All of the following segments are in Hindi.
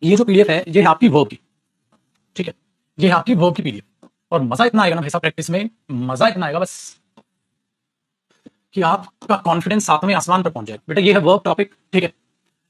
ये जो पीडीएफ है ये है आपकी वर्ब की, ठीक है, ये है आपकी वर्ब की पीडीएफ। और मजा इतना आएगा ना भाई साहब प्रैक्टिस में, मजा इतना आएगा बस कि आपका कॉन्फिडेंस सातवें आसमान पर पहुंच जाए। बेटा ये है वर्ब टॉपिक, ठीक है,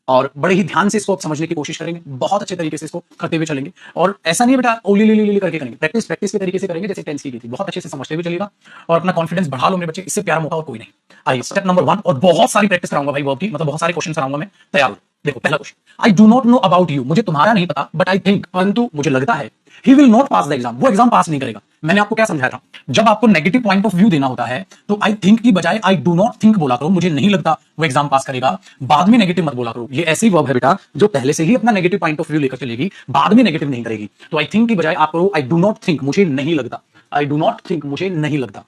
और बड़े ही ध्यान से इसको आप समझने की कोशिश करेंगे, बहुत अच्छे तरीके से इसको करते हुए चलेंगे। और ऐसा नहीं है बेटा ओली ली ली करके करेंगे, प्रैक्टिस प्रैक्टिस के तरीके से करेंगे जैसे टेंस की थी, बहुत अच्छे से समझते हुए चलिएगा और अपना कॉन्फिडेंस बढ़ा लो मेरे बच्चे, इससे प्यारा मौका और कोई नहीं। आइए स्टेप नंबर 1, और बहुत सारी प्रैक्टिस कराऊंगा भाई वर्ब की, मतलब बहुत सारे क्वेश्चन कराऊंगा मैं, तैयार हो। देखो पहला question, I do not know about you, मुझे तुम्हारा नहीं पता, बट आई थिंक, परंतु मुझे लगता है, he will not pass the exam, वो एग्जाम पास नहीं करेगा। मैंने आपको क्या समझाया था, जब आपको नेगेटिव पॉइंट ऑफ व्यू देना होता है तो आई थिंक की बजाय आई डू नॉट थिंक बोला करो, मुझे नहीं लगता वो एग्जाम पास करेगा, बाद में नेगेटिव मत बोला करो। ये ऐसी वर्ब है बेटा जो पहले से ही अपना नेगेटिव पॉइंट ऑफ व्यू लेकर चलेगी, बाद में नेगेटिव नहीं करेगी। तो आई थिंक की बजाय आप करो आई डू नॉट थिंक, मुझे नहीं लगता, आई डू नॉट थिंक, मुझे नहीं लगता।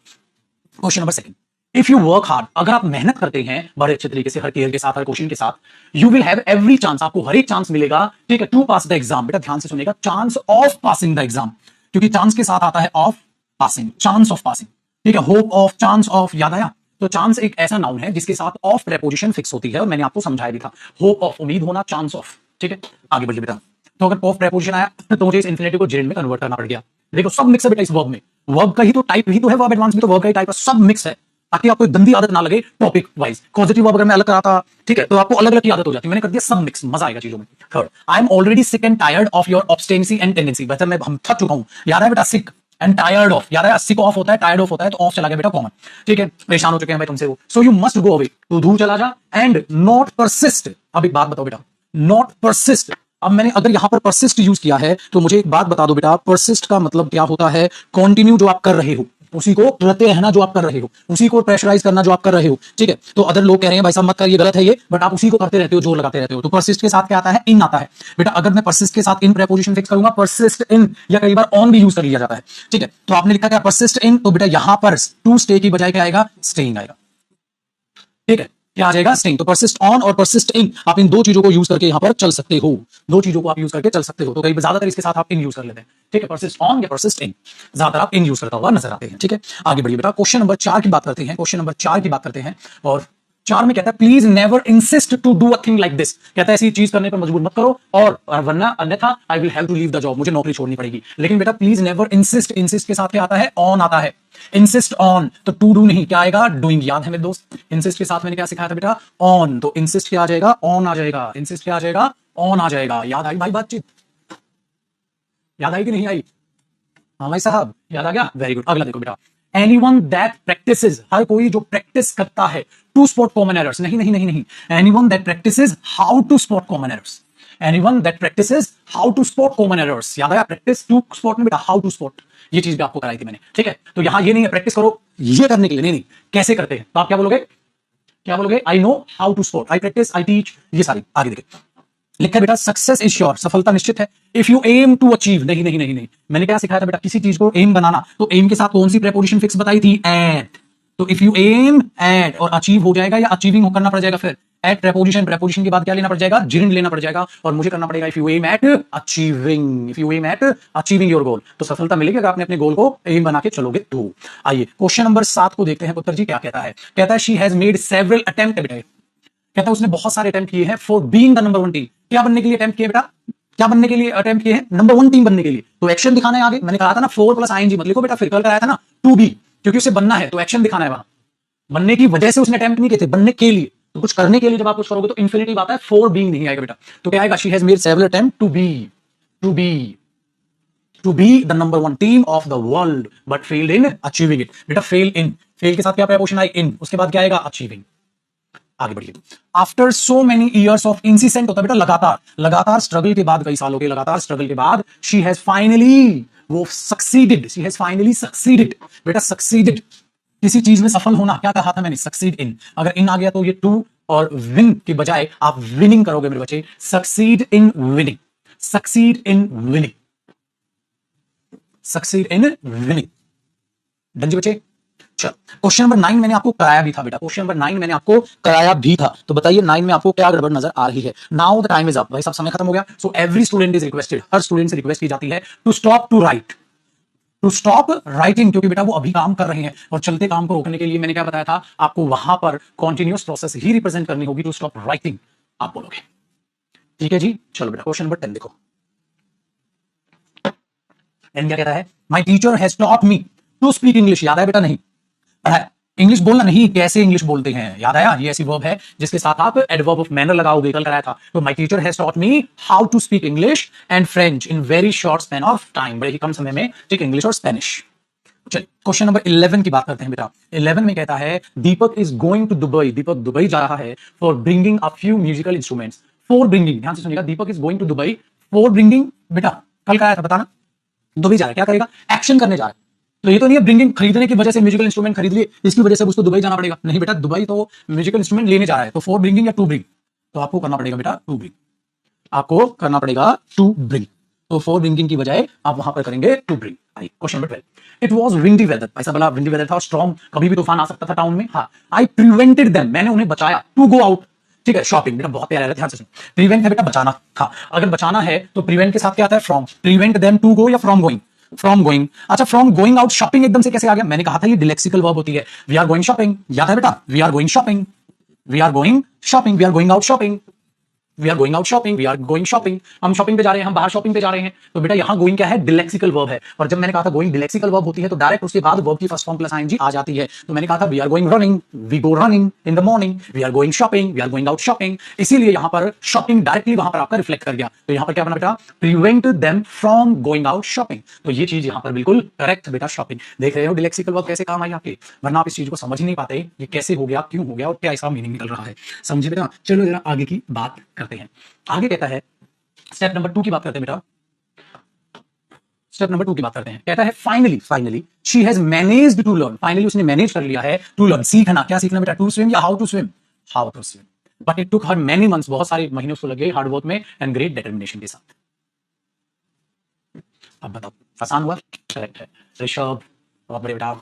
Question number 2, if you work hard, अगर आप मेहनत करते हैं बड़े अच्छे तरीके से, हर केयर के साथ, हर क्वेश्चन के साथ, you will have every chance, आपको हर एक चांस मिलेगा, ठीक है, टू पास द एग्जाम। बेटा ध्यान से सुनिएगा, chance of passing the exam, क्योंकि चांस के साथ आता है of passing, chance of passing, ठीक है, होप ऑफ, चांस ऑफ, याद आया? तो चांस एक ऐसा नाउन है जिसके साथ ऑफ प्रेपोजिशन फिक्स होती है, और मैंने आपको समझाया भी था, होप ऑफ उम्मीद होना, चांस ऑफ, ठीक है। आगे बढ़िए बेटा, तो अगर ऑफ प्रेपोजिशन आया तो मुझे इस इंफिनिटिव को जेरेंड में कन्वर्ट करना पड़ गया। देखो सब मिक्स है बेटा इस वर्ब में, वर्ब का ही तो टाइप ही तो है, वर्ब एडवांस भी तो वर्ब का ही टाइप है, सब मिक्स है, ताकि आपको गंदी आदत ना लगे टॉपिक वाइज। पॉजिटिव वर्ब अगर मैं अलग कराता, ठीक है, तो आपको अलग अलग की आदत हो जाती है, मैंने कर दिया सब मिक्स, मजा आएगा चीजों में। Third, I am already sick and tired of your obstinacy and tendency, वैसे मैं हम थक चुका हूं, याद है बेटा, सिक एंड टायर्ड ऑफ, याद है सिक ऑफ होता है, टायर्ड ऑफ होता है, तो ऑफ चला गया बेटा कॉमन, ठीक है, परेशान हो चुके हैं भाई तुमसे वो, so you must go away, तू दूर चला जा, एंड नॉट परसिस्ट। अब एक बात बताओ बेटा, नॉट परसिस्ट, अब मैंने अगर यहां पर परसिस्ट यूज किया है तो मुझे एक बात बता दो बेटा, परसिस्ट का मतलब क्या होता है? कंटिन्यू जो आप कर रहे हो, उसी को करते रहना जो आप कर रहे हो, उसी को प्रेशराइज करना जो आप कर रहे हो, ठीक है। तो अदर लोग कह रहे हैं भाई साहब मत कर, ये गलत है ये, बट आप उसी को करते रहते हो, जोर लगाते रहते हो। तो परसिस्ट के साथ क्या आता है? इन आता है बेटा। अगर मैं परसिस्ट के साथ इन प्रेपोजिशन फिक्स करूंगा, परसिस्ट इन, या कई बार ऑन भी यूज कर लिया जाता है, ठीक है। तो आपने लिखा क्या? परसिस्ट इन, तो बेटा यहां पर टू स्टे की बजाय क्या आएगा? स्टेइंग आएगा, ठीक है, क्या आ जाएगा? स्टेइंग। तो परसिस्ट ऑन और परसिस्ट इन, आप इन दो चीजों को यूज करके यहां पर चल सकते हो, दो चीजों को आप यूज करके चल सकते हो। तो कई ज्यादातर इसके साथ आप इन यूज कर लेते हैं, ठीक है, परसिस्ट ऑन या परसिस्ट इन, ज्यादातर आप इन यूज करता हुआ नजर आते हैं, ठीक है। आगे बढ़िए बेटा, क्वेश्चन नंबर 4 की बात करते हैं, क्वेश्चन नंबर 4 की बात करते हैं, और 4 में कहता है please never insist to do a thing like this, कहता है ऐसी चीज करने पर मजबूर मत करो, और वरना अन्यथा I will have to leave the job, मुझे नौकरी छोड़नी पड़ेगी। लेकिन बेटा प्लीज नेवर इंसिस्ट, इंसिस्ट के साथ क्या आता है? ऑन आता है, इंसिस्ट ऑन, तो टू डू नहीं, क्या आएगा? डूइंग। याद है मेरे दोस्त, इंसिस्ट के साथ मैंने क्या सिखाया था बेटा? ऑन। तो इंसिस्ट क्या आ जाएगा? ऑन आ जाएगा, इंसिस्ट क्या आ जाएगा? ऑन आ जाएगा। याद आई भाई बातचीत? याद आई कि नहीं आई? हाँ भाई साहब याद आ गया, वेरी गुड। अगला देखो बेटा, एनीवन दैट प्रैक्टिसेस, हर कोई जो प्रैक्टिस करता है, टू स्पॉट कॉमन एरर्स, नहीं नहीं नहीं नहीं, anyone that practices how to spot common errors, anyone that practices how to spot common errors. याद आया? प्रैक्टिस टू स्पॉट में बेटा हाउ टू स्पॉट, ये चीज भी आपको कराई थी मैंने, ठीक है। तो यहां ये नहीं है प्रैक्टिस करो ये करने के लिए, नहीं नहीं, कैसे करते हैं, तो आप क्या बोलोगे? क्या बोलोगे? I know how to spot, I practise, I teach, ये सारी। आगे देखिए लिखा है बेटा, सक्सेस इज श्योर, सफलता निश्चित है, if you am to achieve, नहीं नहीं नहीं नहीं, मैंने क्या सिखाया था बेटा? किसी चीज को एम बनाना, तो एम के साथ कौन सी प्रेपोजिशन फिक्स बताई थी? एट। तो इफ यू एम एट, और अचीव हो जाएगा या अचीविंग करना पड़ जाएगा, फिर एट प्रेपोजिशन, प्रेपोजिशन के बाद क्या लेना पड़ जाएगा? जिरिंड लेना पड़ जाएगा, और मुझे करना पड़ेगा if you am at achieving, if you am at achieving your goal. तो सफलता मिलेगी अगर आपने अपने गोल को एम बना के चलोगे तो। आइए क्वेश्चन नंबर 7 को देखते हैं, पुत्र जी क्या कहता है? कहता है she has made several attempt, बेटा कहता है उसने बहुत सारे अटेम्प्ट किए हैं for being the number 1 team, क्या बनने के लिए अटेम्प्ट किए बेटा? क्या बनने के लिए अटेम्प्ट किए हैं? नंबर 1 टीम बनने के लिए। तो एक्शन दिखाना है आगे, मैंने कहा था ना 4 प्लस आईएनजी मत लिखो बेटा, फिर कल कराया था ना टू बी, क्योंकि उसे बनना है तो एक्शन दिखाना है वहां, बनने की वजह से उसने अटेम्प्ट नहीं किए थे, बनने के लिए। तो कुछ करने के लिए जब आप कुछ करोगे तो इंफिनिटिव आता है, फॉर बीइंग नहीं आएगा बेटा। तो क्या आएगा? She has made several attempt to be, to be, to be the number 1 team of the world, but failed in achieving it. बेटा फेल इन, फेल के साथ क्या प्रेपोजिशन आई? इन, उसके बाद क्या आएगा? अचीविंग। आगे बढ़िए, after so many years of incessant होता है बेटा लगातार, लगातार स्ट्रगल के बाद, कई सालों के लगातार स्ट्रगल के बाद, शी हैज फाइनली, वो succeeded, she has finally succeeded, बेटा सक्सीडेड, किसी चीज में सफल होना, क्या कहा था मैंने? Succeed in. अगर इन आ गया तो ये टू और विन के बजाय आप विनिंग करोगे मेरे बच्चे, succeed in winning, succeed in winning, succeed in winning. Done जी बच्चे? क्वेश्चन नंबर 9 मैंने आपको कराया भी था बेटा, क्वेश्चन नंबर 9 मैंने आपको कराया भी था, तो बताइए 9 में आपको क्या गड़बड़ नजर आ रही है? Now the time is up, भाई साहब समय खत्म हो गया। So every student is requested, हर स्टूडेंट से रिक्वेस्ट की जाती है to stop to write, to stop writing, क्योंकि बेटा वो अभी काम कर रहे हैं, और चलते काम को रोकने के लिए मैंने क्या बताया था आपको? वहां पर कॉन्टिन्यूअस प्रोसेस ही रिप्रेजेंट करनी होगी, टू स्टॉप राइटिंग आप बोलोगे। ठीक है जी, चलो बेटा क्वेश्चन नंबर 10 देखो। एंड क्या कहता है, my teacher has taught me to speak English. याद है बेटा? नहीं पढ़ा है। इंग्लिश बोलना नहीं, कैसे इंग्लिश बोलते हैं, याद आया? ये ऐसी वर्ब है जिसके साथ आप एडवर्ब ऑफ मैनर लगाओगे, कल कराया था। तो my teacher has taught me how to speak English and French in very short span of time. बड़े ही कम समय में, ठीक, इंग्लिश और स्पेनिश। चलिए क्वेश्चन नंबर 11 की बात करते हैं बेटा। 11 में कहता है Deepak is going to Dubai. Deepak Dubai जा रहा है for bringing a few musical instruments. For bringing, ध्यान से सुनिएगा, Deepak is going to Dubai for bringing, बेटा कल कराया था, बताना। दुबई जा रहा है, क्या करेगा? एक्शन करने जा रहा है। तो ये तो नहीं है ब्रिंगिंग खरीदने की वजह से म्यूजिकल इंस्ट्रूमेंट खरीद लिए, इसकी वजह से उसको दुबई जाना पड़ेगा। नहीं बेटा, दुबई तो म्यूजिकल इंस्ट्रूमेंट लेने जा रहा है। तो फॉर ब्रिंगिंग या टू ब्रिंग, तो आपको करना पड़ेगा बेटा टू ब्रिंग। आपको करना पड़ेगा टू ब्रिंग। तो फॉर ब्रिंगिंग की बजाय आप वहां पर करेंगे to bring. Question number 12, it was windy weather. ऐसा बोला विंडी वेदर था, स्ट्रॉन्ग, कभी भी तूफान आ सकता था टाउन में। हाँ, आई प्रिवेंटेड देम, मैंने उन्हें बचाया, टू गो आउट, ठीक है, शॉपिंग। बेटा बहुत प्यारा है, ध्यान से सुनो। प्रिवेंट है बेटा बचाना। हाँ, अगर बचाना है तो प्रिवेंट के साथ क्या आता है? From. Prevent them to go या फ्रॉम गोइंग? From going. अच्छा, फ्रॉम गोइंग आउट शॉपिंग एकदम से कैसे आ गया? मैंने कहा था ये डिलेक्सिकल वर्ब होती है। वी आर गोइंग शॉपिंग, याद है बेटा? We are going shopping, we are going shopping, we are going out shopping, we are going out shopping, we are going shopping. हम शॉपिंग पे जा रहे हैं, हम बाहर शॉपिंग पे जा रहे हैं। तो बेटा यहाँ गोइंग क्या है? डिलेक्सिकल वर्ब है। और जब मैंने कहा था गोइंग डिलेक्सिकल वर्ब होती है तो डायरेक्ट उसके बाद वर्ब की फर्स्ट फॉर्म प्लस आईएनजी आ जाती है। तो मैंने कहा था we are going running, we go running in the morning, we are going shopping, we are going out shopping. इसीलिए यहाँ पर शॉपिंग डायरेक्टली वहां पर आपका रिफ्लेक्ट कर गया। तो यहाँ पर क्या बना बेटा? Prevent them from going out shopping. तो ये चीज यहाँ पर बिल्कुल करेक्ट बेटा, शॉपिंग। देख रहे हो डिलेक्सिकल वर्ब कैसे काम आई आपके? वरना आप इस चीज को समझ ही नहीं पाते, ये कैसे हो गया, क्यों हो गया और क्या इसका मीनिंग निकल रहा है। समझे बेटा? चलो जरा आगे की बात करते हैं। आगे कहता है, स्टेप नंबर 2 की बात करते हैं बेटा। स्टेप नंबर 2 की बात करते हैं। कहता है finally, finally she has managed to learn. Finally उसने मैनेज कर लिया है टू लर्न, सीखना। क्या सीखना बेटा? टू स्विम या how to swim? How to swim. But it took her many months, बहुत सारे महीने उसको लगे हार्ड वर्क में एंड ग्रेट डिटर्मिनेशन के साथ। अब बताओ, आसान हुआ? करेक्ट है ऋषभ, बहुत बड़े बेटा।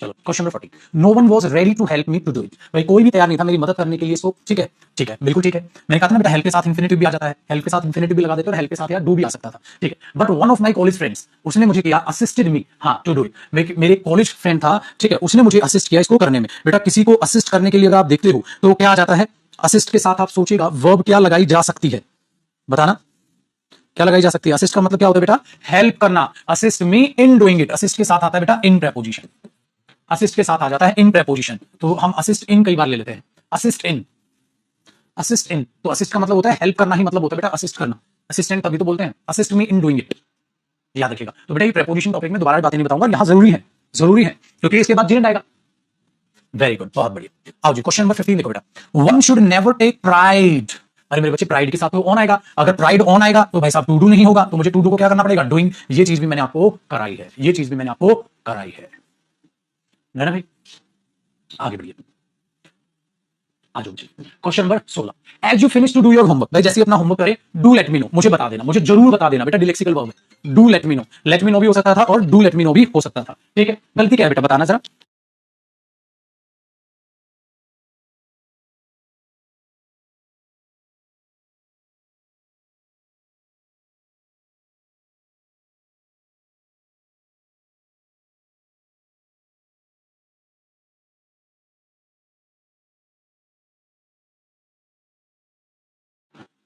चलो question number 40, no one was ready to help me to do it. भाई कोई भी तैयार नहीं था मेरी मदद करने के लिए इसको। ठीक है, ठीक है, बिल्कुल ठीक है। मैंने कहा था ना बेटा, हेल्प के साथ इंफिनिटिव भी आ जाता है, हेल्प के साथ इंफिनिटिव भी लगा देते और हेल्प के साथ यार डू भी आ सकता था। ठीक है, but one of my college friends, उसने मुझे किया, असिस्टेड मी, हाँ, टू डू इट। मेरे कॉलेज फ्रेंड था, ठीक है, उसने मुझे असिस्ट किया इसको करने में। बेटा किसी को असिस्ट करने के लिए अगर आप देखते हो तो क्या आ जाता है? असिस्ट के साथ आप सोचिएगा वर्ब क्या लगाई जा सकती है, बताना क्या लगाई जा सकती है? असिस्ट का मतलब क्या होता है बेटा? हेल्प करना। Assist me in doing it, assist के साथ आता है बेटा इन प्रेपोजिशन। असिस्ट के साथ आ जाता है इन प्रेपोजिशन। तो हम असिस्ट इन कई बार ले लेते हैं, असिस्ट इन, असिस्ट इन। तो असिस्ट का मतलब होता है हेल्प करना ही मतलब होता है बेटा असिस्ट करना। असिस्टेंट तभी तो बोलते हैं, assist me in doing it, याद रखिएगा। तो बेटा ये प्रेपोजिशन टॉपिक में दोबारा बातें नहीं बताऊंगा, यहां जरूरी है, जरूरी है, क्योंकि इसके बाद जेंड आएगा। वेरी गुड, बहुत बढ़िया। आओ जी क्वेश्चन नंबर 15 देखो बेटा। One should never take pride. अरे मेरे बच्चे, प्राइड के साथ तो ऑन आएगा। अगर प्राइड ऑन आएगा तो भाई साहब टू डू नहीं होगा, तो मुझे टू डू को क्या करना पड़ेगा? डूइंग। ये चीज भी मैंने आपको कराई है, ये चीज भी मैंने आपको कराई है ना भाई। आगे बढ़िए, आ जाओ जी question number 16, as you finish to do your homework. भाई जैसे अपना होमवर्क करे, डू लेट मी नो, मुझे बता देना, मुझे जरूर बता देना। बेटा डिलेक्सिकल वर्ब है, do let me know. Let me know भी हो सकता था और डू लेट मी नो भी हो सकता था। ठीक है, गलती क्या है बेटा बताना जरा।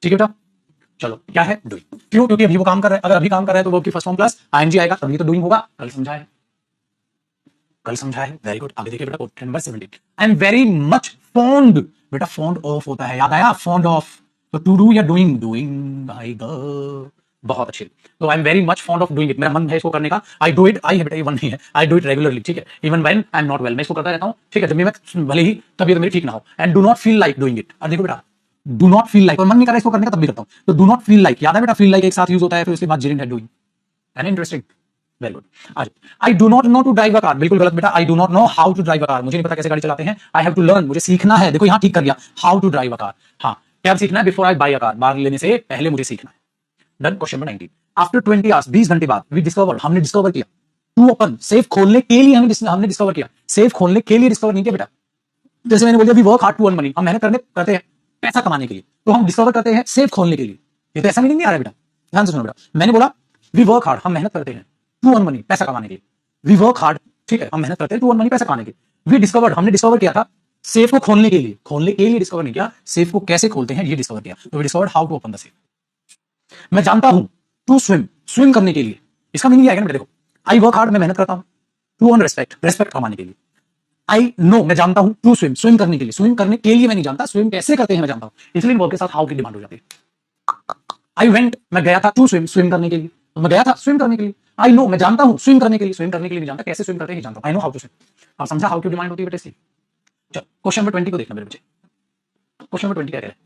ठीक है बेटा, चलो क्या है? डूइंग। क्यों? क्योंकि अभी वो काम कर रहा है। अगर अभी काम कर रहा है तो वर्ब की फर्स्ट फॉर्म प्लस आईएनजी आएगा, तभी तो डूइंग होगा। कल समझा है, कल समझा है। Very good. आगे देखिए बेटा question number 17, I am very much fond. बेटा फॉन्ड ऑफ होता है, याद आया? Fond of. तो टू डू या डूइंग? डूइंग आएगा। बहुत अच्छे। तो I am very much fond of doing it, मेरा मन है इसको करने का। आई डू इट, आई है बेटा, ये वन नहीं है, आई डू इट रेगुलरली। ठीक है, even when I am not well, मैं इसको करता रहता हूँ। ठीक है, जब भी मैं, भले ही तबीयत मेरी ठीक ना हो। And do not feel like doing it. और देखो बेटा, डू नॉट फील लाइक, और मन नहीं कर रहा इसको करने का तब भी करता हूँ। तो डू नॉट फील लाइक, याद है बेटा? फील लाइक एक साथ यूज होता है, फिर उसके बाद जेरेंट है डूइंग। है ना इंटरेस्टिंग? Very good. आज I do not know to drive a car. बिल्कुल गलत बेटा, I do not know how to drive a car. मुझे नहीं पता कैसे गाड़ी चलाते हैं। आई हैव टू लर्न, मुझे सीखना है। देखो यहाँ ठीक कर लिया, how to drive a car. हाँ, क्या सीखना है? Before I buy a car, car लेने से पहले मुझे सीखना है। Done. Question number 19, after 20 hours, 20 घंटे बाद, वी डिस्कवर, हमने डिस्कवर किया, टू ओपन, सेफ खोलने के लिए हमने डिस्कवर किया। सेफ खोलने के लिए डिस्कवर नहीं किया बेटा। जैसे मैंने बोल दिया, we work hard to earn money, हम मेहनत करते हैं पैसा कमाने के लिए। तो हम डिस्कवर करते हैं सेफ खोलने के लिए। ये तो ऐसा मीनिंग नहीं आ रहा है बेटा, ध्यान से सुनो बेटा। मैंने बोला वी वर्क हार्ड, हम मेहनत करते हैं टू अर्न मनी, पैसा कमाने के लिए। वी वर्क हार्ड, ठीक है, हम मेहनत करते हैं टू अर्न मनी, पैसा कमाने के लिए। वी डिस्कवर्ड, हमने डिस्कवर किया था सेफ को खोलने के लिए डिस्कवर नहीं किया, सेफ को कैसे खोलते हैं ये डिस्कवर किया। तो we discovered how to open the safe. मैं जानता हूं टू स्विम, स्विम करने के लिए। इसका मीनिंग क्या है बेटा, देखो, आई वर्क हार्ड, मैं मेहनत करता हूं, टू अर्न रेस्पेक्ट, रेस्पेक्ट कमाने के लिए। आई नो, मैं जानता हूं, टू स्विम, स्विम करने के लिए, स्विम करने के लिए मैं नहीं जानता, स्विम कैसे करते हैं मैं जानता हूं, इसलिए वर्ब के साथ हाउ की डिमांड हो जाती है। आई वेंट, मैं गया था, टू स्विम, स्विम करने के लिए, तो मैं गया था स्विम करने के लिए। आई नो, मैं जानता हूं, स्विम करने के लिए, स्विम करने के लिए नहीं जानता, कैसे स्विम करते हैं जानता हूं, I know how to swim. आप समझा हाउ की डिमांड होती है बेटा इसकी। चलो क्वेश्चन नंबर 20 को देखना मेरे बच्चे। क्वेश्चन नंबर 20 क्या कह रहा है,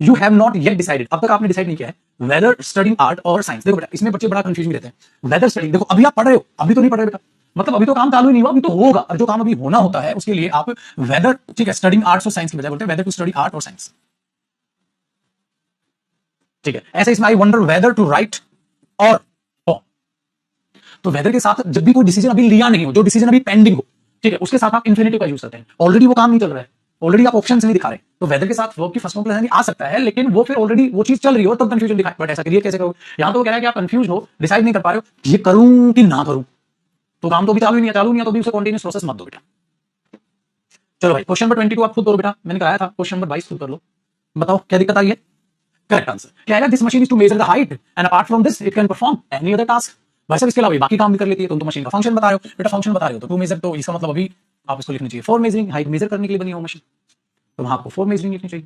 you have not yet decided, अब तक आपने डिसाइड नहीं किया है वेदर स्टडिंग आर्ट और साइंस। देखो बेटा, इसमें बच्चे बड़ा कंफ्यूजन रहते हैं। वेदर स्टडिंग, देखो अभी आप पढ़ रहे हो, अभी तो नहीं पढ़ रहे बेटा, मतलब अभी तो काम चालू ही नहीं हुआ, अभी तो होगा, और जो काम अभी होना होता है उसके लिए आप वेदर, ठीक है, स्टडिंग आर्ट्स और साइंस की बजाय बोलते हैं वेदर टू स्टडी आर्ट और साइंस, ठीक है। ऐसे इसमें I wonder whether to write और तो वेदर के साथ जब भी कोई डिसीजन अभी लिया नहीं हो, जो डिसीजन अभी पेंडिंग हो, ठीक है, उसके साथ आप इंफिनिटिव का यूज करते हैं। ऑलरेडी वो काम नहीं चल रहा है, ऑलरेडी आप ऑप्शन नहीं दिखा रहे, तो वेदर के साथ वर्ब की फर्स्ट फॉर्म प्रेजेंट आ सकता है, लेकिन वो फिर ऑलरेडी वो चीज चल रही हो तब कंफ्यूजन दिखाए। बट ऐसा करिए कैसे करो, यहां तो वो कह रहा है कि आप कंफ्यूज हो, डिसाइड नहीं कर पा रहे हो ये करूं कि ना करूं, तो काम तो अभी चालू ही नहीं है, चालू नहीं है तो अभी उसे कंटीन्यूअस प्रोसेस मत दो बेटा। चलो भाई, क्वेश्चन नंबर 22 आप खुद करो बेटा, मैंने कराया था, क्वेश्चन नंबर 22 खुद कर लो, बताओ क्या दिक्कत आई है। करेक्ट आंसर क्या है, this machine is to measure the height and apart from this it can perform any other task. भाई साहब इसके अलावा बाकी काम भी कर लेती है, तुम तो मशीन का फंक्शन बता रहे हो बेटा, फंक्शन बता रहे हो तो टू मेजर, तो इसका मतलब अभी आप इसको लिखनी चाहिए फॉर मेजरिंग, हाइट मेजर करने के लिए बनी हो मशीन, तो वहां आपको फॉर मेजरिंग लिखनी चाहिए।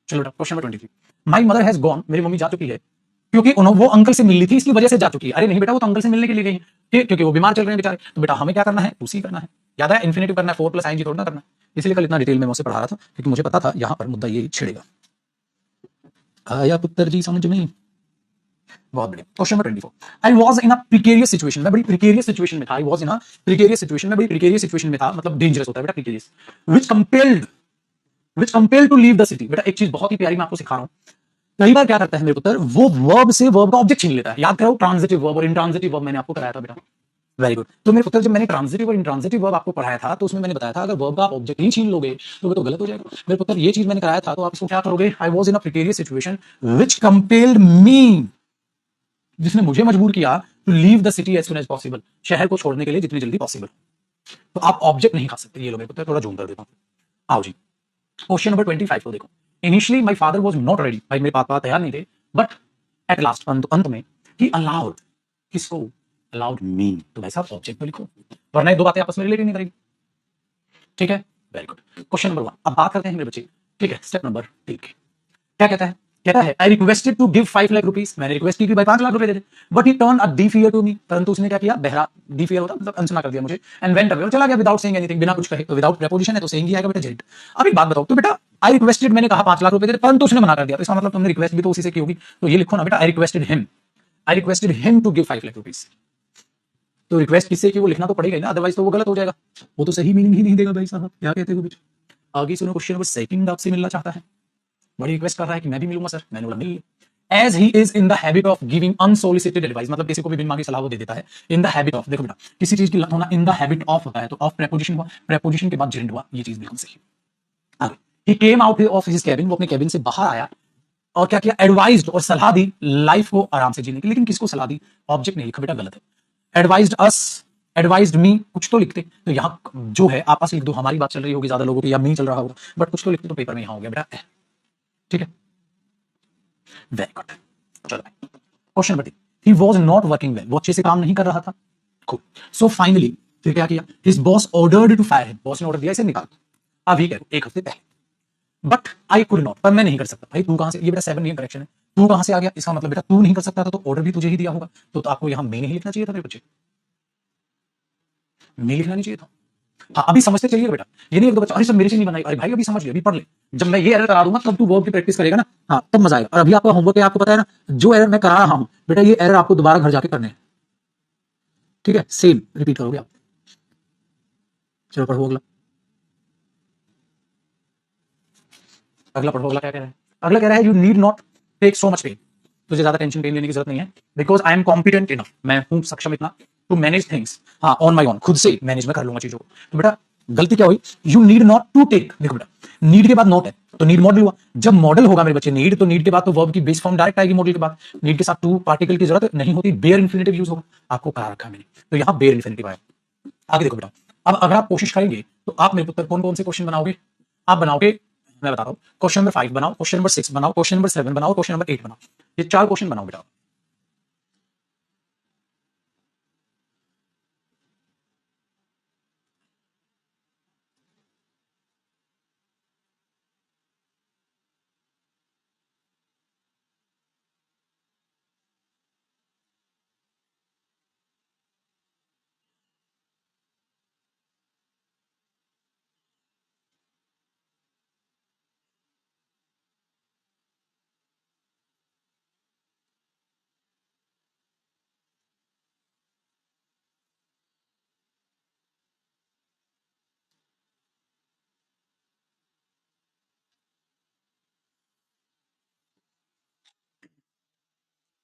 चलो बेटा question number 23, my mother has gone, मेरी मम्मी जा चुकी है क्योंकि वो अंकल से मिलनी थी इसकी वजह से जा चुकी है। अरे नहीं बेटा, वो तो अंकल से मिलने के लिए गई है, क्योंकि वो बीमार चल रहे हैं बेचारे, तो बेटा हमें क्या करना है, उसी करना है, याद है इन्फिनिटिव करना है, 4 प्लस आईएनजी थोड़ा ना करना है। इसलिए कल इतना डिटेल में मुझसे पढ़ा रहा था क्योंकि मुझे पता था यहां पर मुद्दा ये छिड़ेगा। आया पुत्र जी समझ में, बहुत बढ़िया। Question number 24, I was in a precarious situation, मैं बड़ी प्रिकेरियस सिचुएशन में था, आई was in a precarious situation, में बड़ी प्रिकेरियस सिचुएशन में था, मतलब डेंजरस होता है बेटा precarious, which compelled to leave the city. बेटा एक चीज बहुत ही प्यारी मैं आपको सिखा रहा हूं, कई बार क्या करता है मेरे पुत्र, वो वर्ब से वर्ब का ऑब्जेक्ट छीन लेता है। याद करो ट्रांजिटिव वर्ब और इंट्रांजिटिव वर्ब मैंने आपको कराया था बेटा, वेरी गुड। तो मेरे पुत्र जब मैंने ट्रांजिटिव और इंट्रांजिटिव वर्ब आपको पढ़ाया था तो उसमें मैंने बताया था अगर वर्ब का आप ऑब्जेक्ट ही छीन लोगे तो वो तो गलत हो जाएगा। मेरे पुत्र ये चीज मैंने कराया था, तो आप इसको क्या करोगे, I was in a precarious situation which compelled me, जिसने मुझे मजबूर किया to leave the city as soon as possible, शहर को छोड़ने के लिए जितनी जल्दी पॉसिबल। तो आप ऑब्जेक्ट नहीं खा सकते, ये लो मेरे पुत्र थोड़ा जूम कर देता हूं। आओ जी क्वेश्चन नंबर 25 को देखो, initially my father was not ready, भाई मेरे पापा तैयार नहीं थे, बट एट लास्ट, अंत में, ही अलाउड, किसको, अलाउड मी, तो भाई साहब ऑब्जेक्ट तो लिखो, वरना ये दो बातें आपस में रिलेट नहीं करेगी, ठीक है, वेरी गुड। क्वेश्चन नंबर 1 अब बात करते हैं मेरे बच्चे, ठीक है, स्टेप नंबर 3 क्या कहता है, कहता है I requested to give 5 lakh rupees, मैंने रिक्वेस्ट की कि भाई 5 लाख रुपए दे दे, but he turn a deaf ear to me, परंतु उसने क्या किया, बहरा, डीफ ईयर होता मतलब अनसुना कर दिया मुझे, एंड वेंट अवे, चला गया विदाउट सेइंग एनीथिंग, बिना कुछ कहे, तो विदाउट प्रीपोजिशन है तो सेइंग ही आएगा बेटा, जेड। अब एक बात बताओ, तो बेटा आई रिक्वेस्टेड मैंने कहा 5 लाख रुपए दे दे, परंतु उसने मना कर दिया, तो इसका मतलब तुमने रिक्वेस्ट भी तो उसी से की होगी, तो ये लिखो ना बेटा, I requested him to give 5 lakh rupees. तो रिक्वेस्ट किससे की वो लिखना तो पड़ेगा ही ना, अदरवाइज तो वो गलत हो जाएगा, वो तो सही मीनिंग ही नहीं देगा भाई साहब, क्या कहते हो बेटा। आगे सुनो क्वेश्चन नंबर 2 आपसे मिलना चाहता है, बड़ी रिक्वेस्ट कर रहा है कि मैं भी मिलूंगा सर, मैंने बोला मिल। As he is in the habit of giving unsolicited advice, मतलब किसी को भी बिन मांगी सलाह वो दे देता है। इन द हैबिट ऑफ, देखो बेटा किसी चीज की लत होना इन द हैबिट ऑफ होता है, तो ऑफ प्रेपोजिशन हुआ, प्रेपोजिशन के बाद जेंड हुआ, ये चीज बिल्कुल सही। आगे, he came out of his cabin, वो अपने कैबिन से बाहर आया और क्या किया, एडवाइज्ड, और सलाह दी लाइफ को आराम से जीने की, लेकिन किसको सलाह दी, ऑब्जेक्ट नहीं लिखा बेटा, गलत है। एडवाइज्ड अस, एडवाइज्ड मी, कुछ तो लिखते, तो यहां जो है आपस लिख दो, हमारी बात चल रही होगी ज्यादा लोगों की, या मी चल रहा होगा, बट कुछ तो लिखते तो पेपर में यहां हो गया बेटा, ठीक है, वेरी गुड। चलो question number 3, he was not working well, वो अच्छे से काम नहीं कर रहा था, खूब। सो फाइनली फिर क्या किया, his boss ordered to fire him, boss ने ऑर्डर दिया इसे निकाल, अभी कह एक हफ्ते पहले, बट आई कुड नॉट, पर मैं नहीं कर सकता। भाई तू कहां से, ये बेटा 7 नहीं करेक्शन है, तू कहां से आ गया, इसका मतलब बेटा तू नहीं कर सकता था, तो ऑर्डर भी तुझे ही दिया होगा, तो आपको यहां मैं नहीं लिखना चाहिए था मेरे बच्चे, मैं लिखना नहीं चाहिए था। हाँ अभी समझते चलिए बेटा, ये नहीं एक दो बच्चा अरे सब मेरे से नहीं बनाई, अरे भाई अभी समझ ले, अभी पढ़ ले, जब मैं ये एरर करा दूंगा तब तू वर्ब की प्रैक्टिस करेगा ना, हाँ तब मजा आएगा। और अभी आपका होमवर्क है, आपको पता है ना, जो एरर मैं करा रहा हूं बेटा, ये एरर आपको दोबारा घर जाके करने हैं, ठीक है, सेम रिपीट करोगे आप। चलो पढ़ो अगला, अगला पढ़ो, अगला क्या कह रहा है, अगला कह रहा है you need not take so much pain, तुझे ज्यादा टेंशन पेन लेने की जरूरत नहीं है, because I am competent enough, मैं हूं सक्षम इतना, टू मैनेज थिंग्स, हाँ ऑन माई ओन, खुद से मैनेज में कर लूंगा चीजों को। तो बेटा गलती क्या हुई, you need not to take, देखो बेटा नीड के बाद नॉट है तो नीड मॉडल हुआ, जब मॉडल होगा मेरे बच्चे नीड, तो नीड के बाद तो वर्ब की बेस फॉर्म डायरेक्ट आएगी मॉडल के बाद, नीड के साथ टू पार्टिकल की जरूरत नहीं होती, बेयर इंफिनिटिव यूज होगा, आपको कहा रखा मैंने, तो यहां बेयर इंफिनिटिव आया। आगे देखो बेटा, अब अगर आप कोशिश करेंगे तो आप मेरे पुत्र कौन कौन से क्वेश्चन बनाओगे? आप बनाओगे, मैं बताता हूँ, क्वेश्चन नंबर 5 बनाओ, क्वेश्चन नंबर 6 बनाओ, क्वेश्चन नंबर 7 बनाओ, क्वेश्चन नंबर 8 बनाओ। ये 4 क्वेश्चन बनाओ बेटा।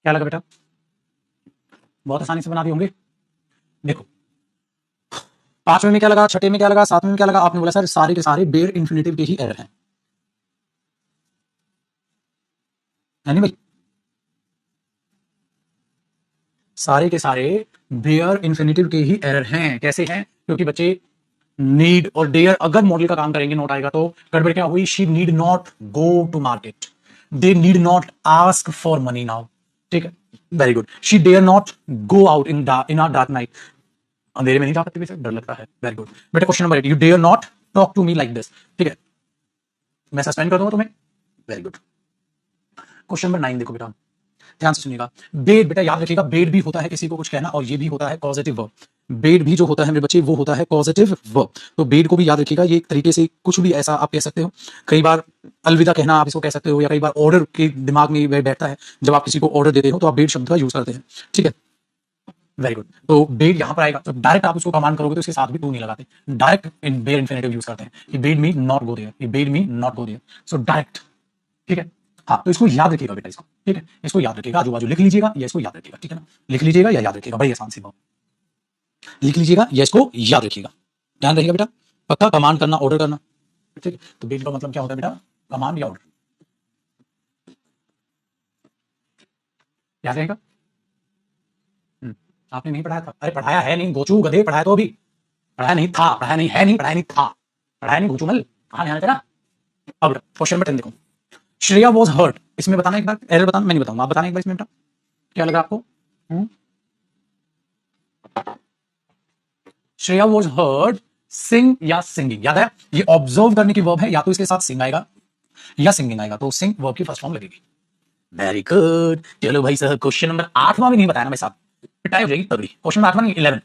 क्या लगा बेटा? बहुत आसानी से बना दिए होंगे। देखो, 5वें में क्या लगा, छठे में क्या लगा, 7वें में क्या लगा? आपने बोला सर सारे के सारे बेयर इन्फिनेटिव के ही एरर हैं, है नहीं भाई? सारे के सारे बेयर इन्फिनेटिव के ही एरर हैं। कैसे हैं? क्योंकि बच्चे नीड और डेयर अगर मॉडल का काम करेंगे नोट आएगा तो गड़बड़ क्या हुई? She need not go to market, they need not ask for money now. ठीक है, very good. She dare not go out in our dark night, अंधेरे में नहीं जा सकती, वैसे डर लगता है। वेरी गुड बेटा। Question number 8, you dare not talk to me like this. ठीक है, मैं सस्पेंड कर दूंगा तुम्हें। Very good. क्वेश्चन नंबर 9 देखो बेटा, ध्यान से सुनिएगा। बेड बेटा याद रखिएगा, बेड भी होता है किसी को कुछ कहना, और ये भी होता है पॉजिटिव वर्ब। बेड भी जो होता है मेरे बच्चे वो होता है पॉजिटिव वर्ब। तो बेड को भी याद रखिएगा, ये एक तरीके से कुछ भी ऐसा आप कह सकते हो। कई बार अलविदा कहना आप इसको कह सकते हो, या कई बार ऑर्डर के दिमाग में बैठता है, जब आप किसी को ऑर्डर देते हो तो आप बेड शब्द का यूज करते हैं। ठीक है, वेरी गुड। तो बेड यहां पर आएगा तो डायरेक्ट आप उसको कमांड करोगे तो उसके साथ भी टू नहीं लगाते, direct in bare infinitive use करते हैं। ये bade me not go there, ये bade me not go there, so direct. ठीक है, हाँ तो इसको याद रखिएगा बेटा, इसको ठीक है, इसको याद रखिएगा, आजू बाजू लिख लीजिएगा या इसको याद रखिएगा। ठीक है ना, लिख लीजिएगा या याद रखिएगा, बड़ी आसान सी बात। लिख लीजिएगा या इसको याद रखिएगा, ध्यान रखिएगा बेटा, पक्का। कमांड करना, ऑर्डर करना। ठीक है, तो बेट का मतलब क्या होता है बेटा? कमांड या ऑर्डर, याद रहेगा। आपने नहीं पढ़ाया था? अरे पढ़ाया है नहीं गोचू गधे, पढ़ाया तो अभी, पढ़ाया नहीं था, पढ़ाया नहीं है, नहीं पढ़ाया नहीं था, पढ़ाया नहीं गोचू मल, कहां ध्यान तेरा। अब क्वेश्चन नंबर 10 देखो, श्रेया वॉज हर्ट, इसमें बताना एक बार, एरर बताना, मैं नहीं बताऊंगा, आप बताना एक बार इसमें बेटा, क्या लगा आपको? श्रेया वॉज हर्ट सिंग या सिंगिंग, याद है? ये ऑब्जर्व करने की वर्ब है, या तो इसके साथ सिंग आएगा या सिंगिंग आएगा, तो सिंग वर्ब की फर्स्ट फॉर्म लगेगी। Very good. चलो भाई साहब, क्वेश्चन नंबर 8वां भी नहीं बताया ना भाई साहब, पिटाई हो जाएगी तगड़ी। क्वेश्चन नंबर 8वां नहीं, 11,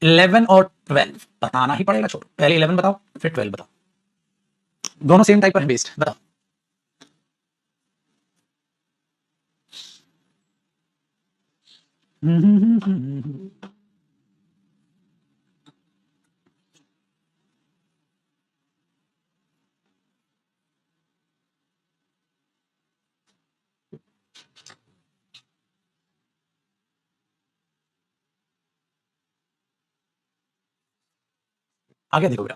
11 और 12 बताना ही पड़ेगा। छोड़ो, पहले 11 बताओ फिर 12 बताओ, दोनों सेम टाइप पर है बेस्ड, बताओ। आगे देखो बेटा,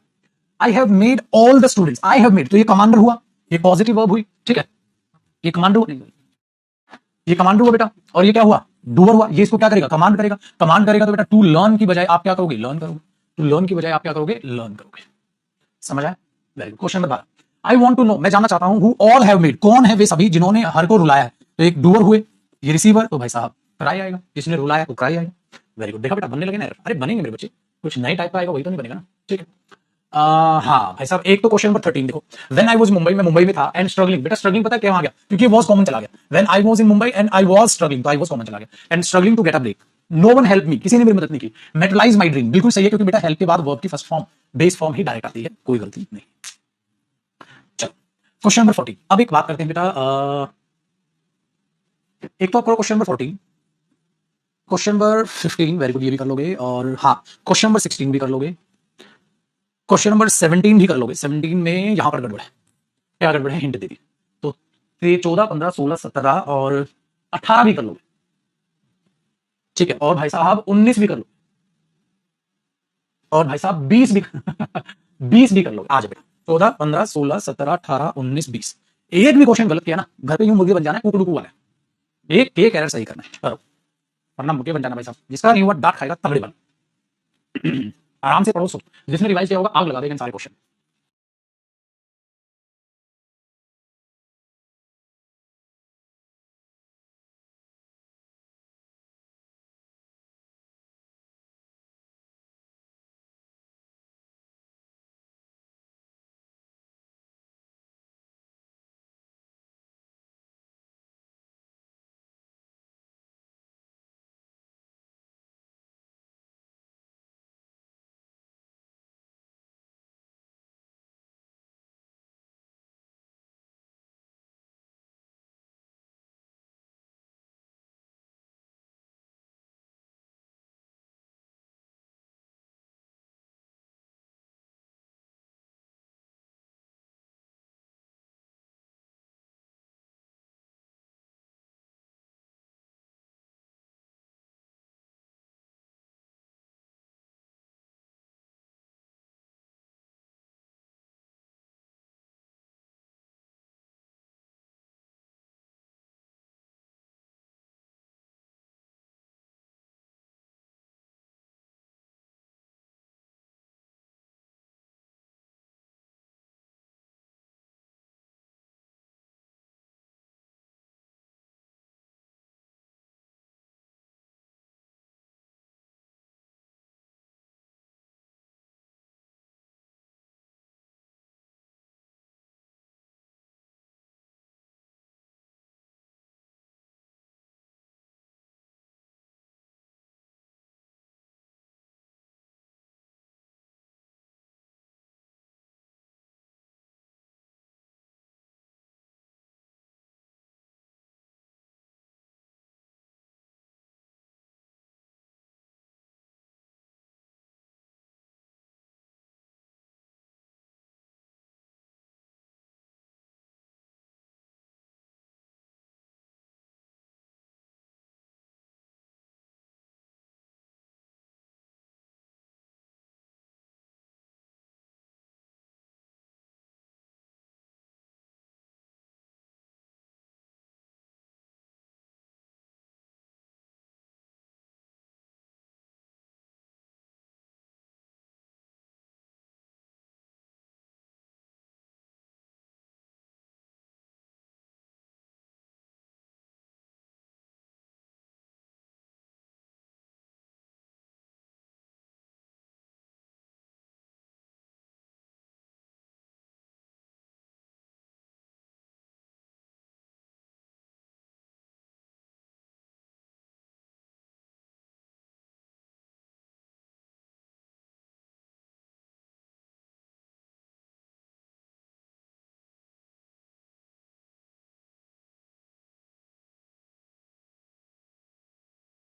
I have made all the students, I have made, तो ये कमांडर हुआ, ये पॉजिटिव वर्ब हुई। ठीक है, ये कमांडर हुआ, ये कमांडर हुआ बेटा, और ये क्या हुआ? डूअर हुआ। ये इसको क्या करेगा? कमांड करेगा। कमांड करेगा तो बेटा टू लर्न की बजाय आप क्या करोगे? लर्न करोगे। टू लर्न की बजाय आप क्या करोगे? लर्न करोगे। समझ आया? Very good. Question number 12, I want to know, मैं जानना चाहता हूं, हु ऑल हैव मेड, कौन है वे सभी जिन्होंने हर को रुलाया है? तो एक डूअर हुए, ये रिसीवर, तो भाई साहब क्राई आएगा, जिसने रुलाया तो क्राई आएगा। Very good. देखा बेटा, बनने लगे ना? अरे बनेंगे मेरे बच्चे, कुछ नए टाइप का आएगा वही तो नहीं बनेगा ना। ठीक है, हाँ भाई साहब, एक तो क्वेश्चन नंबर 13 देखो, व्हेन आई वाज मुंबई, मैं मुंबई में था, एंड स्ट्रगलिंग, बेटा स्ट्रगलिंग पता है क्या आ गया? क्योंकि वॉज कॉमन चला गया। When I was in Mumbai and I was struggling, तो आई वाज कॉमन चला गया, and struggling to get a break, no one help me, किसी ने मेरी मदद नहीं की, मेटलाइज माई ड्रीम, बिल्कुल सही है, क्योंकि बेटा हेल्प के बाद वर्ब की फर्स्ट फॉर्म बेस फॉर्म ही डायरेक्ट आती है, कोई गलती नहीं। चलो क्वेश्चन नंबर 14, अब एक बात करते हैं बेटा, एक तो आप करो question number 14, question number 15, very good, ये भी कर लोगे, और हाँ क्वेश्चन नंबर 16 भी कर लोगे, क्वेश्चन नंबर 17 भी कर लोगे। 17 में यहां पर गड़बड़ है, क्या गड़बड़ है? हिंट दे दी, तो 14, 15, 16, 17 और 18 भी कर लोगे। ठीक है, और भाई साहब 19 भी कर लो, और भाई साहब 20 भी 20 भी कर लोगे। आज बेटा 14, 15, 16, 17, 18, 19, 20, एक भी क्वेश्चन गलत किया ना, घर पे यूं मुर्गे बन जाना है, कुकड़ू वाला, एक एक एरर सही करना है, करो, वरना मुर्गे बन जाना भाई साहब, जिसका नहीं हुआ डांट खाएगा तगड़े वाला। आराम से पढ़ो सो, जिसने रिवाइज किया होगा आग लगा देगा इन सारे क्वेश्चन।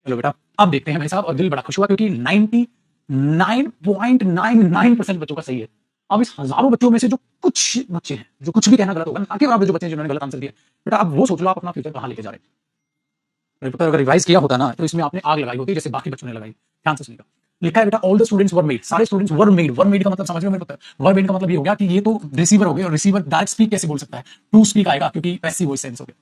चलो बेटा, अब देखते हैं भाई साहब, और दिल बड़ा खुश हुआ क्योंकि 99.99% बच्चों का सही है। अब इस हजारों बच्चों में से जो कुछ बच्चे हैं, जो कुछ भी कहना गलत होगा, ना के बराबर जो बच्चे हैं जिन्होंने गलत आंसर दिया, बेटा आप वो सोच लो आप अपना फ्यूचर कहां लेके जा रहे हैं। मेरे पता, अगर रिवाइज किया होता ना तो इसमें आपने आग लगाई होती जैसे बाकी बच्चों ने लगाई। ध्यान से सुनिएगा, लिखा है बेटा all the students were made, सारे students were made. Were made का मतलब समझ में मेरे पता है, वर मेड का मतलब ये हो गया कि ये तो रिसीवर हो गए, और रिसीवर डायरेक्ट स्पीक कैसे बोल सकता है, टू स्पीक आएगा क्योंकि पैसिव वॉइस सेंस हो गया।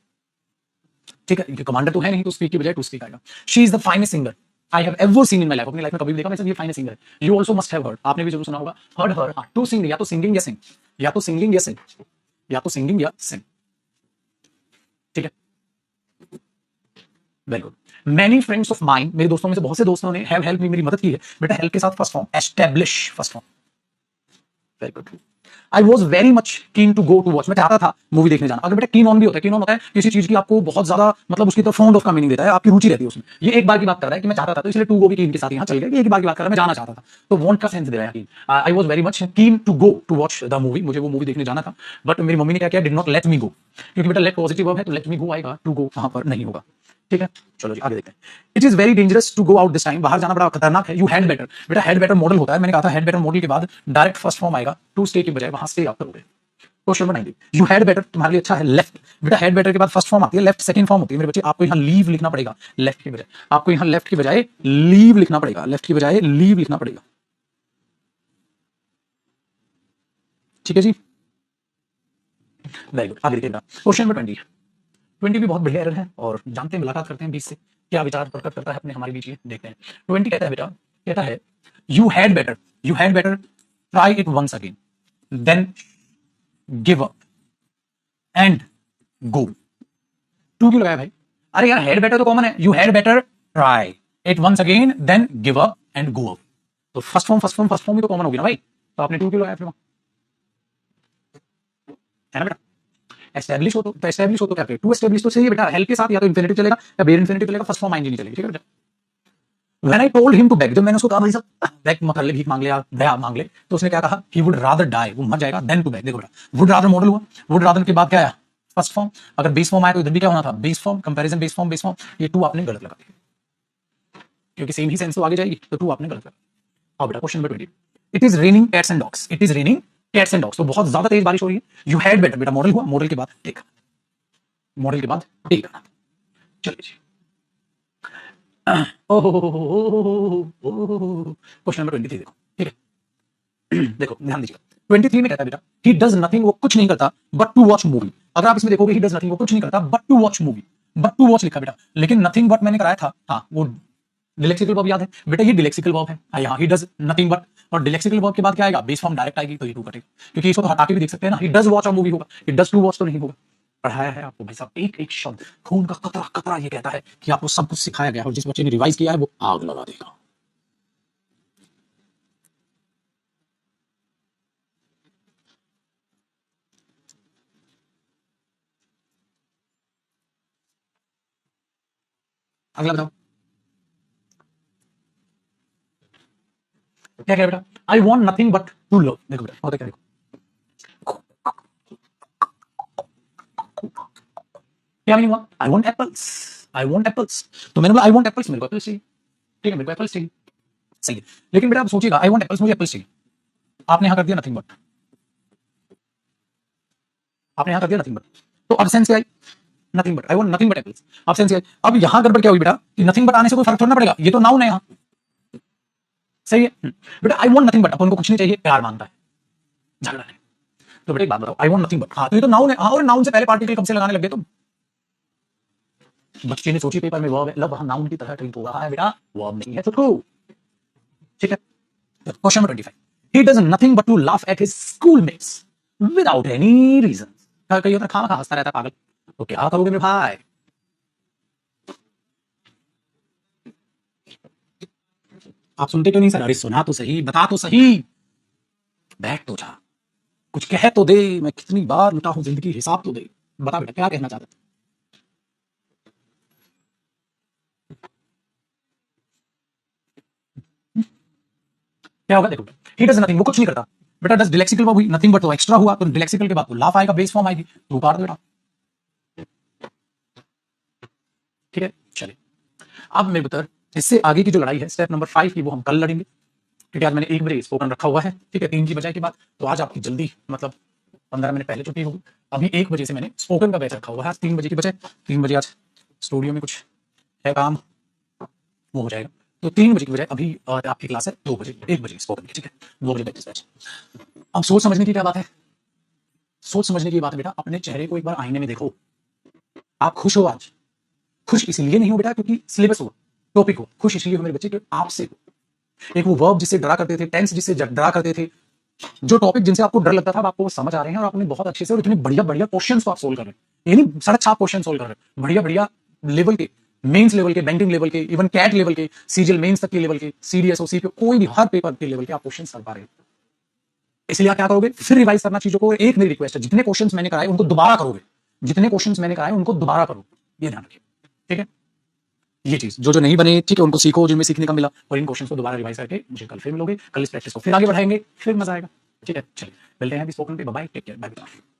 ठीक है, कमांडर तो है नहीं, तो स्पीक की बजाय टू स्पीक आएगा। She is the finest singer I have ever seen in my life, अपनी लाइफ में कभी भी देखा वैसे ये फाइनेस्ट सिंगर है। You also must have heard, आपने भी जरूर सुना होगा, हर्ड हर, टू सिंग, या तो सिंगिंग या सिंग, या तो सिंगिंग या सिंग, या तो सिंगिंग या सिंग। ठीक है, very good. Many friends of mine, मेरे दोस्तों में से बहुत से दोस्तों ने हैव हेल्प मी, मेरी मदद की है बेटा। हेल्प के साथ first form, establish first form. Very good. I was very much keen to go to watch, मैं चाहता था मूवी देखने जाना। अगर बेटा कीन ऑन भी होता है, कीन ऑन होता है किसी चीज की आपको बहुत ज्यादा मतलब उसकी तरफ फाउंड ऑफ का मीनिंग देता है, आपकी रुचि रहती है उसमें। ये एक बार की बात कर रहा है कि मैं चाहता था, तो इसलिए टू गो भी कीन के साथ यहाँ चल गया, एक बार की बात कर रहा है, मैं जाना चाहता था, तो वॉन्ट का सेंस दे रहा है keen. I was very much keen to go to watch the movie, मुझे वो मूवी देखने जाना था, बट मेरी मम्मी ने क्या किया, डिड नॉट लेट मी गो, क्योंकि बेटा लेट पॉजिटिव वर्ब है, तो लेट मी गो आएगा, टू गो वहां पर नहीं होगा। ठीक है, चलो जी आगे देखते हैं। It is very dangerous to go out this time, बाहर जाना बड़ा खतरनाक है। यू हैड बेटर, बेटा हैड बेटर मॉडल होता है, मैंने कहा था हैड बेटर मॉडल के बाद डायरेक्ट फर्स्ट फॉर्म आएगा, टू स्टे के बजाय वहां स्टे आप करोगे। Question number 90, you had better तुम्हारे लिए अच्छा है लेफ्ट, बेटा हैड बेटर के बाद फर्स्ट फॉर्म आती है, लेफ्ट सेकंड फॉर्म होती है मेरे बच्चे, आपको यहां लीव लिखना पड़ेगा लेफ्ट के बजाय, आपको यहां लेफ्ट के बजाय लीव लिखना पड़ेगा, लेफ्ट की बजाय लीव लिखना पड़ेगा। ठीक है जी, वेरी गुड। आगे देखिए क्वेश्चन नंबर 20, 20 भी बहुत बढ़िया एरर है, और जानते हैं, मुलाकात करते हैं 20 से क्या विचार प्रकट करता है अपने हमारे बीच में, देखते हैं। 20 कहता है बेटा, कहता है you had better, you had better try it once again, then give up and go. To क्यों लगाया भाई? अरे यार हैड बेटर तो कॉमन है, you had better try it once again then give up and go up. तो फर्स्ट फॉर्म भी तो कॉमन होगी ना भाई, तो आपने टू क्यों लगाया फिर वहां? है ना बेटा? एस्टैब्लिश हो तो एस्टैब्लिश हो तो क्या करें? टू एस्टैब्लिश तो सही है बेटा, हेल्प के साथ या तो इन्फिनिटिव चलेगा या बेयर इन्फिनिटिव चलेगा, फर्स्ट फॉर्म आएंगे नहीं चलेगी, ठीक है बेटा? When I told him to beg, जब मैंने उसको कहा भाई साहब बैग मत कर ले, भीख मांग ले या दया मांग ले, तो उसने क्या कहा? He would rather die, वो मर जाएगा, than to beg। देखो बेटा, would rather मॉडल हुआ, would rather के बाद क्या आया? First form. अगर बेस फॉर्म आया तो इधर भी क्या होना था? Base form, comparison base form. ये टू आपने गलत लगा दिया, क्योंकि सेम ही सेंस तो आगे जाएगी, तो टू आपने गलत लगा। अब बेटा question number 20, it is raining cats and dogs, it is raining cats and dogs, तो बहुत ज्यादा तेज बारिश हो रही है। यू हैड बेटर, बेटा मॉडल हुआ, मॉडल के बाद टेक, मॉडल के बाद टेक करना। चलिए जी, क्वेश्चन नंबर 23 देखो, ठीक है? देखो ध्यान दीजिएगा, 23 में कहता है बेटा ही डज नथिंग, वो कुछ नहीं करता, बट टू वॉच मूवी। अगर आप इसमें देखोगे ही डज नथिंग, वो कुछ नहीं करता but to watch movie, but to watch लिखा बेटा, लेकिन नथिंग बट मैंने कराया था, हाँ वो डिलेक्सिकल वर्ब याद है बेटा, ये डिलेक्सिकल वर्ब है। हाँ यहाँ ही डज नथिंग बट, और डिलेक्सिकल वर्ब के बाद क्या आएगा? बेस फॉर्म डायरेक्ट आएगी, तो ये टू कटेगा, क्योंकि इसको तो हटा के भी देख सकते हैं ना, he does watch a movie होगा, ही डज टू वॉच तो नहीं होगा। पढ़ाया है आपको भाई साहब एक एक शब्द, खून का कतरा कतरा ये कहता है कि आपको सब कुछ सिखाया गया है, और जिस बच्चे ने रिवाइज किया है वो आग लगा देगा। अगला बताओ क्या कह बेटा? I want nothing but to love. देखो बेटा होता क्या, देखो क्या मीनिंग हुआ? I want apples, I want apples, तो मैंने बोला आई वॉन्ट एप्पल्स, मेरे को एप्पल्स चाहिए, ठीक है मेरे को एप्पल्स चाहिए, सही है। लेकिन बेटा आप सोचिएगा, आई वॉन्ट एप्पल्स, मुझे एप्पल्स चाहिए, आपने यहां कर दिया नथिंग बट, आपने यहां कर दिया नथिंग बट, तो अब सेंस क्या आई? Nothing but, I want nothing but apples, अब सेंस क्या आई? अब यहां गड़बड़ क्या हुई बेटा कि नथिंग बट आने से कोई फर्क थोड़ा ना पड़ेगा, ये तो नाउन है यहां, सही है। बेटा आई वांट नथिंग बट, अपन को कुछ नहीं चाहिए, प्यार मांगता है, झगड़ा है, तो बेटा एक बात बताओ, आई वांट नथिंग बट, हाँ तो ये तो नाउन है, हाँ और नाउन से पहले पार्टिकल कब से लगाने लग गए तुम? बच्चे ने सोची पेपर में वर्ब है, लब वहां नाउन की तरह ट्रीट हो रहा है बेटा, वर्ब नहीं है छुटकू, ठीक है? Question number 25, he does nothing but to laugh at his schoolmates without any reason। कहीं होता खामा खा हंसता रहता है पागल, तो क्या करोगे मेरे भाई? आप सुनते क्यों नहीं सर? अरे सुना तो सही, बता तो सही, बैठ तो जा, कुछ कह तो दे, मैं कितनी बार लुटा हूं जिंदगी, हिसाब तो दे, बता बेटा क्या कहना चाहता है? क्या होगा देखो, ही डज नथिंग, वो कुछ नहीं करता बेटा, डज डिलेक्सिकल वर्ब हुई, नथिंग बट तो एक्स्ट्रा हुआ, तो डिलेक्सिकल के बाद तो लाफ आएगा, बेस फॉर्म आएगी, तो काट दो बेटा, ठीक है? चलिए अब मेरे बता, इससे आगे की जो लड़ाई है स्टेप नंबर 5 की, वो हम कल लड़ेंगे, क्योंकि आज मैंने 1 बजे स्पोकन रखा हुआ है, ठीक है? 3 की बजाय के बाद, तो आज आपकी जल्दी मतलब 15 मिनट पहले छुट्टी होगी। अभी 1 बजे से मैंने स्पोकन का बैच रखा हुआ है, आज 3 बजे की बजाय, 3 बजे आज स्टूडियो में कुछ है काम, वो हो जाएगा, तो 3 बजे की बजाय अभी आपकी क्लास है 2 बजे, 1 बजे स्पोकन की, ठीक है? 2 बजे प्रैक्टिस बैच। अब सोच समझने की क्या बात है, सोच समझने की बात है बेटा, अपने चेहरे को एक बार आईने में देखो। आप खुश हो आज? खुश इसलिए नहीं हो बेटा क्योंकि सिलेबस हो, टॉपिक हो, खुश इसलिए हो मेरे बच्चे क्योंकि आपसे हो। एक वो वर्ब जिससे डरा करते थे, टेंस जिससे डरा करते थे, जो टॉपिक जिनसे आपको डर लगता था, अब आपको वो समझ आ रहे हैं, और आपने बहुत अच्छे से और इतने बढ़िया बढ़िया क्वेश्चंस को आप सोल्व कर रहे हैं, ये नहीं सड़क छाप क्वेश्चन सोल्व कर रहे हैं, बढ़िया बढ़िया लेवल के, मेंस लेवल के, बैंकिंग लेवल के, इवन कैट लेवल के, सीजीएल मेंस तक के लेवल के, सीडीएस सीपीओ, कोई भी हर पेपर के लेवल के आप क्वेश्चन कर पा रहे हैं। इसलिए आप क्या करोगे? फिर रिवाइज करना चीजों को। एक मेरी रिक्वेस्ट है, जितने क्वेश्चंस मैंने कराए उनको दोबारा करोगे, जितने क्वेश्चंस मैंने कराए उनको दोबारा करो, ये ध्यान रखिए, ठीक है? ये चीज जो जो नहीं बने, ठीक है, उनको सीखो जिनमें सीखने का मिला, और इन क्वेश्चंस को दोबारा रिवाइज करके मुझे कल फिर मिलोगे, कल इस प्रैक्टिस को फिर आगे बढ़ाएंगे, फिर मजा आएगा, ठीक है? चलिए मिलते हैं स्पोकन पे, bye bye, take care, bye bye.